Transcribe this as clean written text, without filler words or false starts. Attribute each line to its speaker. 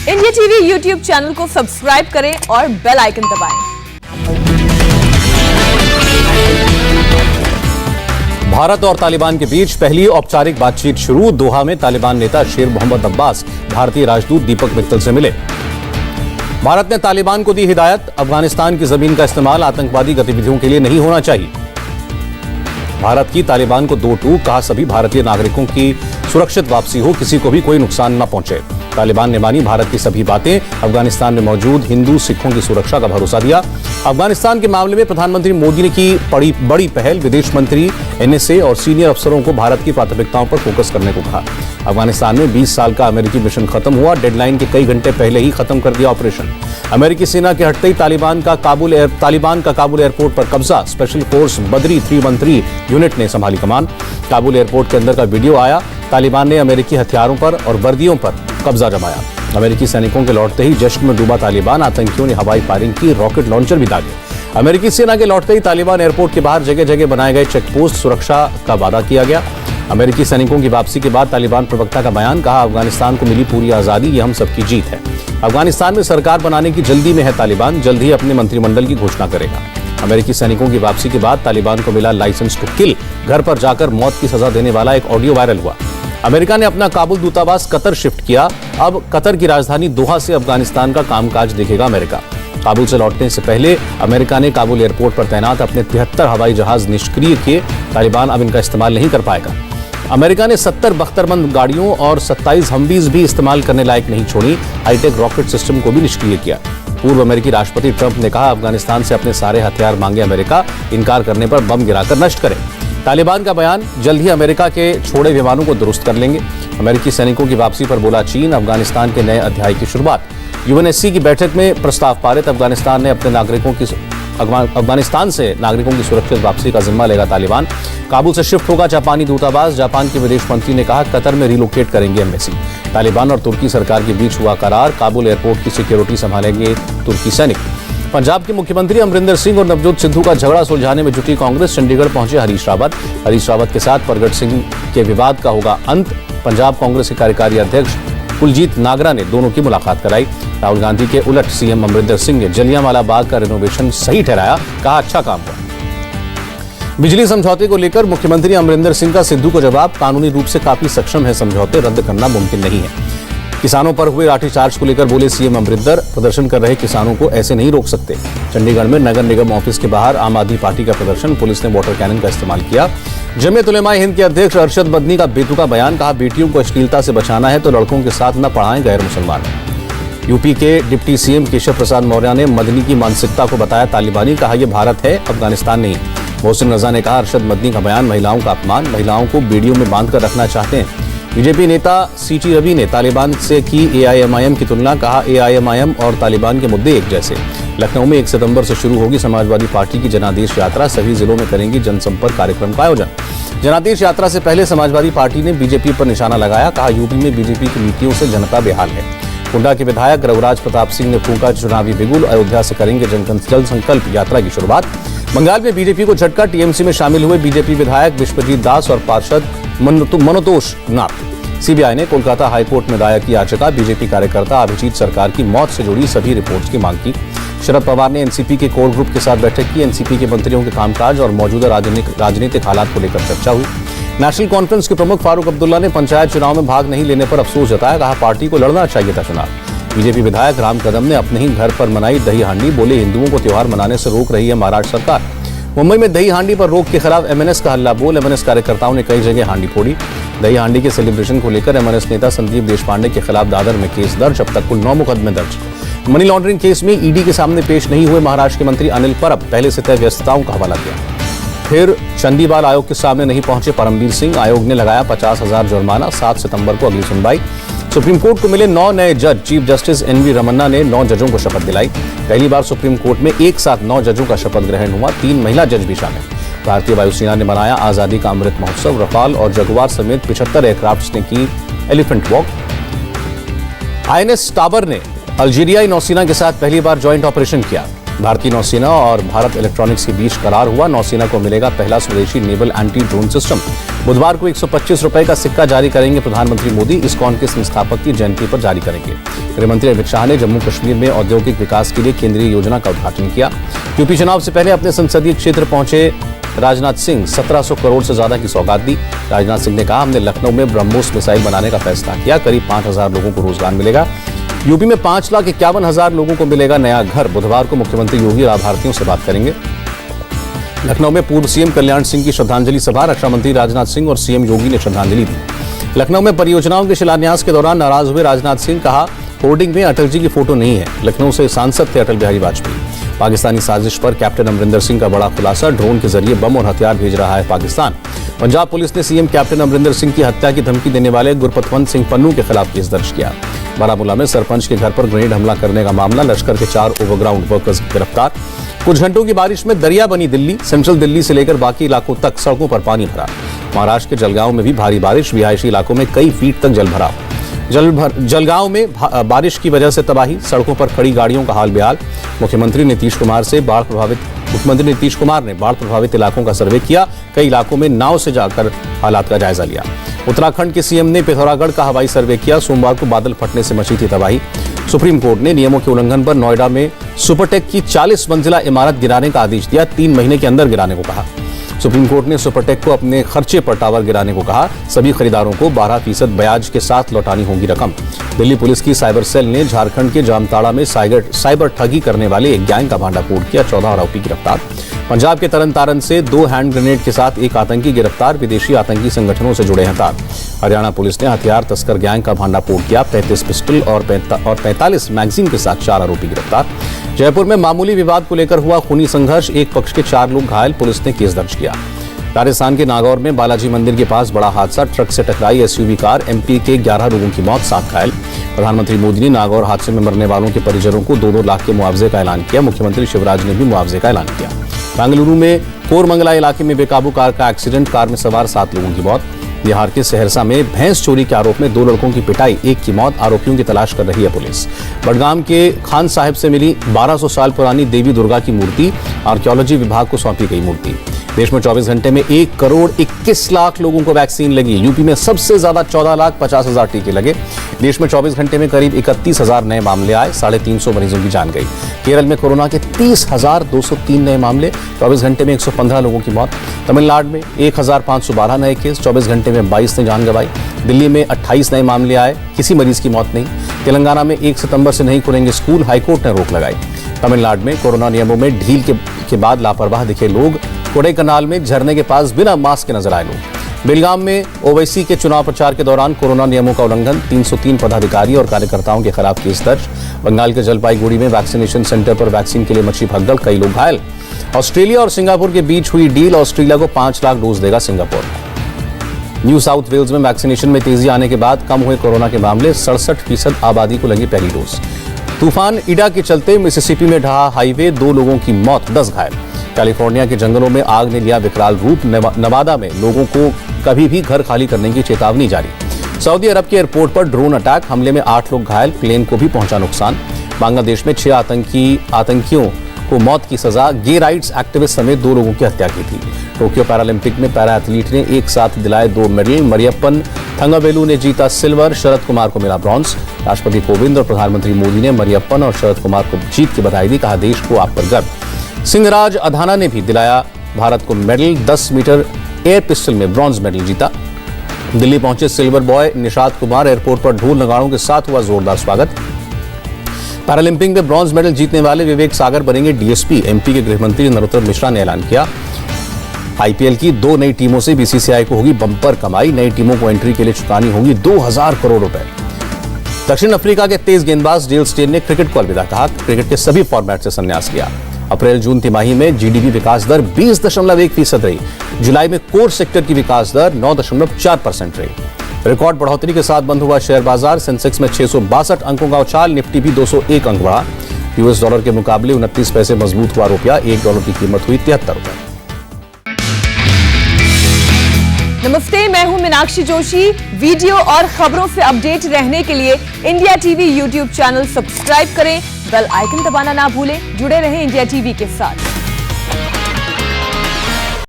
Speaker 1: India TV YouTube channel को subscribe करें और बेल आइकन दबाएं।
Speaker 2: भारत और तालिबान के बीच पहली औपचारिक बातचीत शुरू। दोहा में तालिबान नेता शेर मोहम्मद अब्बास भारतीय राजदूत दीपक मित्तल से मिले। भारत ने तालिबान को दी हिदायत, अफगानिस्तान की जमीन का इस्तेमाल आतंकवादी गतिविधियों के लिए नहीं होना चाहिए। भारत की तालिबान को 2 टूक, कहा सभी भारतीय नागरिकों की सुरक्षित वापसी हो, किसी को भी कोई नुकसान न पहुंचे। तालिबान ने मानी भारत की सभी बातें, अफगानिस्तान में मौजूद हिंदू सिखों की सुरक्षा का भरोसा दिया। अफगानिस्तान के मामले में प्रधानमंत्री मोदी ने की बड़ी पहल, विदेश मंत्री, एनएसए और सीनियर अफसरों को भारत की प्राथमिकताओं पर फोकस करने को कहा। अफगानिस्तान में 20 साल का अमेरिकी मिशन खत्म हुआ, डेडलाइन के कई घंटे पहले ही खत्म कर दिया ऑपरेशन। अमेरिकी सेना के हटते ही तालिबान का काबुल एयरपोर्ट पर कब्जा, स्पेशल फोर्स बदरी 313 यूनिट ने संभाली कमान। काबुल एयरपोर्ट के अंदर का वीडियो आया, तालिबान ने अमेरिकी हथियारों पर और वर्दियों पर कब्जा जमाया। अमेरिकी सैनिकों के लौटते ही जश्न में डूबा तालिबान, आतंकियों ने हवाई फायरिंग की, रॉकेट लॉन्चर भी दागे। अमेरिकी सेना के लौटते ही तालिबान एयरपोर्ट के बाहर जगह जगह बनाए गए चेकपोस्ट, सुरक्षा का वादा किया गया। अमेरिकी सैनिकों की वापसी के बाद तालिबान प्रवक्ता का बयान, कहा अफगानिस्तान को मिली पूरी आजादी, ये हम सबकी जीत है। अफगानिस्तान में सरकार बनाने की जल्दी में है तालिबान, जल्द ही अपने मंत्रिमंडल की घोषणा करेगा। अमेरिकी सैनिकों की वापसी के बाद तालिबान को मिला लाइसेंस टू किल, घर पर जाकर मौत की सजा देने वाला एक ऑडियो वायरल हुआ। अमेरिका ने अपना काबुल दूतावास कतर शिफ्ट किया, अब कतर की राजधानी दोहा से अफगानिस्तान का कामकाज देखेगा अमेरिका। काबुल से लौटने से पहले अमेरिका ने काबुल एयरपोर्ट पर तैनात अपने 73 हवाई जहाज निष्क्रिय किए, तालिबान अब इनका इस्तेमाल नहीं कर पाएगा। अमेरिका ने 70 बख्तरबंद गाड़ियों और 27 हमवीज भी इस्तेमाल करने लायक नहीं छोड़ी, हाईटेक रॉकेट सिस्टम को भी निष्क्रिय किया। पूर्व अमेरिकी राष्ट्रपति ट्रंप ने कहा अफगानिस्तान से अपने सारे हथियार मांगे अमेरिका, इनकार करने पर बम गिराकर नष्ट करे। तालिबान का बयान, जल्द ही अमेरिका के छोड़े विमानों को दुरुस्त कर लेंगे। अमेरिकी सैनिकों की वापसी पर बोला चीन, अफगानिस्तान के नए अध्याय की शुरुआत। यूएनएससी की बैठक में प्रस्ताव पारित, अफगानिस्तान से नागरिकों की सुरक्षित वापसी का जिम्मा लेगा तालिबान। काबुल से शिफ्ट होगा जापानी दूतावास, जापान के विदेश मंत्री ने कहा कतर में रिलोकेट करेंगे एम्बेसी। तालिबान और तुर्की सरकार के बीच हुआ करार, काबुल एयरपोर्ट की सिक्योरिटी संभालेंगे तुर्की सैनिक। पंजाब के मुख्यमंत्री अमरिंदर सिंह और नवजोत सिद्धू का झगड़ा सुलझाने में जुटी कांग्रेस, चंडीगढ़ पहुंचे हरीश रावत के साथ परगट सिंह के विवाद का होगा अंत। पंजाब कांग्रेस के कार्यकारी अध्यक्ष कुलजीत नागरा ने दोनों की मुलाकात कराई। राहुल गांधी के उलट सीएम अमरिंदर सिंह ने जलियांवाला बाग का रिनोवेशन सही ठहराया, कहा अच्छा काम हुआ। बिजली समझौते को लेकर मुख्यमंत्री अमरिंदर सिंह का सिद्धू को जवाब, कानूनी रूप से काफी सक्षम है, समझौते रद्द करना मुमकिन नहीं है। किसानों पर हुए लाठीचार्ज को लेकर बोले सीएम अमरिंदर, प्रदर्शन कर रहे किसानों को ऐसे नहीं रोक सकते। चंडीगढ़ में नगर निगम ऑफिस के बाहर आम आदमी पार्टी का प्रदर्शन, पुलिस ने वाटर कैनन का इस्तेमाल किया। जमीयत उलेमाए हिंद के अध्यक्ष अरशद मदनी का बेतुका बयान, कहा बेटियों को अश्लीलता से बचाना है तो लड़कों के साथ न पढ़ाएं गैर मुसलमान। यूपी के डिप्टी सीएम केशव प्रसाद मौर्य ने मदनी की मानसिकता को बताया तालिबानी, कहा यह भारत है, अफगानिस्तान नहीं। मोहसिन रजा ने कहा अरशद मदनी का बयान महिलाओं का अपमान, महिलाओं को बेड़ियों में बांधकर रखना चाहते हैं। बीजेपी नेता सीटी रवि ने तालिबान से की एआईएमआईएम की तुलना, कहा एआईएमआईएम और तालिबान के मुद्दे एक जैसे। लखनऊ में 1 सितंबर से शुरू होगी समाजवादी पार्टी की जनादेश यात्रा, सभी जिलों में करेंगी जनसंपर्क कार्यक्रम का आयोजन। जनादेश यात्रा से पहले समाजवादी पार्टी ने बीजेपी पर निशाना लगाया, कहा यूपी में बीजेपी की नीतियों से जनता बेहाल है। कुंडा के विधायक रघुराज प्रताप सिंह ने फूंका चुनावी बिगुल, अयोध्या से करेंगे जन संकल्प यात्रा की शुरुआत। बंगाल में बीजेपी को झटका, टीएमसी में शामिल हुए बीजेपी विधायक विश्वजीत दास और पार्षद मनतोष नाथ। सीबीआई ने कोलकाता हाईकोर्ट में दायर की याचिका, बीजेपी कार्यकर्ता अभिजीत सरकार की मौत से जुड़ी सभी रिपोर्ट्स की मांग की। शरद पवार ने एनसीपी के कोर ग्रुप के साथ बैठक की, एनसीपी के मंत्रियों के कामकाज और मौजूदा राजनीतिक हालात को लेकर चर्चा हुई। नेशनल कॉन्फ्रेंस के प्रमुख फारूक अब्दुल्ला ने पंचायत चुनाव में भाग नहीं लेने पर अफसोस जताया, कहा पार्टी को लड़ना चाहिए था चुनाव। बीजेपी विधायक राम कदम ने अपने ही घर पर मनाई दही हांडी, बोले हिंदुओं को त्योहार मनाने से रोक रही है महाराष्ट्र सरकार। मुंबई में दही हांडी पर रोक के खिलाफ एमएनएस का हल्ला बोल, एमएनएस कार्यकर्ताओं ने कई जगह हांडी फोड़ी। दही हांडी के सेलिब्रेशन को लेकर एमएनएस नेता संदीप देशपांडे के खिलाफ दादर में केस दर्ज, अब तक कुल 9 मुकदमे दर्ज। मनी लॉन्ड्रिंग केस में ईडी के सामने पेश नहीं हुए महाराष्ट्र के मंत्री अनिल परब, पहले से तय व्यस्तताओं का हवाला दिया। फिर चंडीबाल आयोग के सामने नहीं पहुंचे परमबीर सिंह, आयोग ने लगाया 50,000 जुर्माना, 7 सितंबर को अगली सुनवाई। सुप्रीम कोर्ट को मिले 9 नए जज, चीफ जस्टिस एनवी रमन्ना ने 9 जजों को शपथ दिलाई। पहली बार सुप्रीम कोर्ट में एक साथ 9 जजों का शपथ ग्रहण हुआ, 3 महिला जज भी शामिल। भारतीय वायुसेना ने मनाया आजादी का अमृत महोत्सव, रफाल और जगुआर समेत 75 एयरक्राफ्ट ने की एलिफेंट वॉक। आईएनएस टाबर ने अल्जीरियाई नौसेना के साथ पहली बार ज्वाइंट ऑपरेशन किया। भारतीय नौसेना और भारत इलेक्ट्रॉनिक्स के बीच करार हुआ। नौसेना को मिलेगा पहला स्वदेशी नेवल एंटी ड्रोन सिस्टम। बुधवार को 125 रुपए का सिक्का जारी करेंगे प्रधानमंत्री मोदी। इस्कॉन के संस्थापक की जयंती पर जारी करेंगे। गृहमंत्री अमित शाह ने जम्मू कश्मीर में औद्योगिक विकास के लिए केंद्रीय योजना का उद्घाटन किया। यूपी चुनाव से पहले अपने संसदीय क्षेत्र पहुंचे राजनाथ सिंह 1700 करोड़ से ज्यादा की सौगात दी। राजनाथ सिंह ने कहा, हमने लखनऊ में ब्रह्मोस मिसाइल बनाने का फैसला किया। करीब 5000 लोगों को रोजगार मिलेगा। यूपी में 5,51,000 लोगों को मिलेगा नया घर। बुधवार को मुख्यमंत्री योगी लाभार्थियों से बात करेंगे। लखनऊ में पूर्व सीएम कल्याण सिंह की श्रद्धांजलि सभा। रक्षा मंत्री राजनाथ सिंह और सीएम योगी ने श्रद्धांजलि दी। लखनऊ में परियोजनाओं के शिलान्यास के दौरान नाराज हुए राजनाथ सिंह, कहा होर्डिंग में अटल जी की फोटो नहीं है। लखनऊ से सांसद थे अटल बिहारी वाजपेयी। पाकिस्तानी साजिश पर कैप्टन अमरिंदर सिंह का बड़ा खुलासा। ड्रोन के जरिए बम और हथियार भेज रहा है पाकिस्तान। पंजाब पुलिस ने सीएम कैप्टन अमरिंदर सिंह की हत्या की धमकी देने वाले गुरपतवंत सिंह पन्नू के खिलाफ केस दर्ज किया। बारामूला में सरपंच के घर पर ग्रेनेड हमला करने का मामला। लश्कर के 4 ओवरग्राउंड वर्कर्स गिरफ्तार। कुछ घंटों की बारिश में दरिया बनी दिल्ली। सेंट्रल दिल्ली से लेकर बाकी इलाकों तक सड़कों पर पानी भरा। महाराष्ट्र के जलगांव में भी भारी बारिश। रिहायशी इलाकों में कई फीट तक जल भरा। जलगांव में बारिश की वजह से तबाही। सड़कों पर खड़ी गाड़ियों का हाल बेहाल। मुख्यमंत्री नीतीश कुमार ने बाढ़ प्रभावित इलाकों का सर्वे किया। कई इलाकों में नाव से जाकर हालात का जायजा लिया। उत्तराखंड के सीएम ने पिथौरागढ़ का हवाई सर्वे किया। सोमवार को बादल फटने से मची थी तबाही। सुप्रीम कोर्ट ने नियमों के उल्लंघन पर नोएडा में सुपरटेक की 40 मंजिला इमारत गिराने का आदेश दिया। 3 महीने के अंदर गिराने को कहा। सुप्रीम कोर्ट ने सुपरटेक को अपने खर्चे पर टावर गिराने को कहा। सभी खरीदारों को 12% ब्याज के साथ लौटानी होगी रकम। दिल्ली पुलिस की साइबर सेल ने झारखंड के जामताड़ा में साइबर ठगी करने वाले एक गैंग का भांडाफोड़ किया। 14 आरोपी गिरफ्तार। पंजाब के तरन तारन से 2 हैंड ग्रेनेड के साथ एक आतंकी गिरफ्तार। विदेशी आतंकी संगठनों से जुड़े हथियार। हरियाणा पुलिस ने हथियार तस्कर गैंग का भांडाफोड़ किया। 35 पिस्टल और 45 मैगजीन के साथ 4 आरोपी गिरफ्तार। जयपुर में मामूली विवाद को लेकर हुआ खूनी संघर्ष। एक पक्ष के 4 लोग घायल। पुलिस ने केस दर्ज किया। राजस्थान के नागौर में बालाजी मंदिर के पास बड़ा हादसा। ट्रक से टकराई एसयूवी कार। एमपी के 11 लोगों की मौत, 7 घायल। प्रधानमंत्री मोदी ने नागौर हादसे में मरने वालों के परिजनों को 2-2 लाख के मुआवजे का ऐलान किया। मुख्यमंत्री शिवराज ने भी मुआवजे का ऐलान किया। बेंगलुरु में कोरमंगला इलाके में बेकाबू कार का एक्सीडेंट। कार में सवार 7 लोगों की मौत। बिहार के सहरसा में भैंस चोरी के आरोप में 2 लड़कों की पिटाई, 1 की मौत। आरोपियों की तलाश कर रही है पुलिस। बडगाम के खान साहिब से मिली 1200 साल पुरानी देवी दुर्गा की मूर्ति। आर्कियोलॉजी विभाग को सौंपी गई मूर्ति। देश में 24 घंटे में 1,21,00,000 लोगों को वैक्सीन लगी। यूपी में सबसे ज्यादा 14,50,000 टीके लगे। देश में 24 घंटे में करीब 31,000 नए मामले आए। 350 मरीजों की जान गई। केरल में कोरोना के 30,203 नए मामले। 24 घंटे में 115 लोगों की मौत। तमिलनाडु में 1,512 नए केस। 24 घंटे में 22 ने जान गंवाई। दिल्ली में 28 नए मामले आए। किसी मरीज की मौत नहीं। तेलंगाना में 1 सितंबर से नहीं खुलेंगे स्कूल। हाईकोर्ट ने रोक लगाई। तमिलनाडु में कोरोना नियमों में ढील के बाद लापरवाह दिखे लोग। कोडाईकनाल में झरने के पास बिना मास्क के नजर आए लोग। बेलगाम में ओवैसी के चुनाव प्रचार के दौरान कोरोना नियमों का उल्लंघन। 303 पदाधिकारी और कार्यकर्ताओं के खिलाफ केस दर्ज। बंगाल के जलपाईगुड़ी में वैक्सीनेशन सेंटर पर वैक्सीन के लिए मची भगदड़, कई लोग घायल। ऑस्ट्रेलिया और सिंगापुर के बीच हुई डील। ऑस्ट्रेलिया को 5 लाख डोज देगा सिंगापुर। न्यू साउथ वेल्स में वैक्सीनेशन में तेजी आने के बाद कम हुए कोरोना के मामले। 67% आबादी को लगी पहली डोज। तूफान इडा के चलते मिसिसिपी में ढहा हाईवे, 2 लोगों की मौत, 10 घायल। कैलिफोर्निया के जंगलों में आग ने लिया विकराल रूप। नवादा में लोगों को कभी भी घर खाली करने की चेतावनी जारी। सऊदी अरब के एयरपोर्ट पर ड्रोन अटैक, हमले में 8 लोग घायल। प्लेन को भी पहुंचा नुकसान। बांग्लादेश में 6 आतंकियों को मौत की सजा। गे राइट्स एक्टिविस्ट समेत 2 लोगों की हत्या की थी। टोक्यो पैरालंपिक में पैरा एथलीट ने एक साथ दिलाए 2 मेडल। मरियप्पन थंगावेलु ने जीता सिल्वर। शरद कुमार को मिला ब्रॉन्ज। राष्ट्रपति कोविंद और प्रधानमंत्री मोदी ने मरियप्पन और शरद कुमार को जीत की बधाई दी। कहा, देश को आप पर गर्व। सिंहराज अधाना ने भी दिलाया भारत को मेडल। 10 मीटर एयर पिस्टल में ब्रॉन्ज मेडल जीता। दिल्ली पहुंचे silver boy Nishad Kumar. Airport पर ढोल नगाड़ों के साथ हुआ जोरदार स्वागत। पैरालंपिक में ब्रॉन्ज मेडल जीतने वाले विवेक सागर बनेंगे डीएसपी। एमपी के गृहमंत्री नरोत्तम मिश्रा ने ऐलान किया। आईपीएल की 2 नई टीमों से बीसीसीआई को होगी बम्पर कमाई। नई टीमों को एंट्री के लिए चुकानी होगी 2000 करोड़ रुपए। दक्षिण अफ्रीका के तेज गेंदबाज डेल स्टेन ने क्रिकेट को अलविदा कहा। क्रिकेट के सभी फॉर्मेट से संन्यास किया। अप्रैल-जून तिमाही में जीडीपी विकास दर 20.1% रही। जुलाई में कोर सेक्टर की विकास दर 9.4% रही। रिकॉर्ड बढ़ोतरी के साथ बंद हुआ शेयर बाजार। सेंसेक्स में 662 अंकों का उछाल। निफ्टी भी 201 अंक बढ़ा। यूएस डॉलर के मुकाबले 29 पैसे मजबूत हुआ रुपया। $1 की कीमत हुई 73 रुपए।
Speaker 1: नमस्ते, मैं हूं मीनाक्षी जोशी। वीडियो और खबरों से अपडेट रहने के लिए India TV YouTube channel subscribe करें, बेल आइकन दबाना ना भूलें। जुड़े रहें इंडिया टीवी के साथ।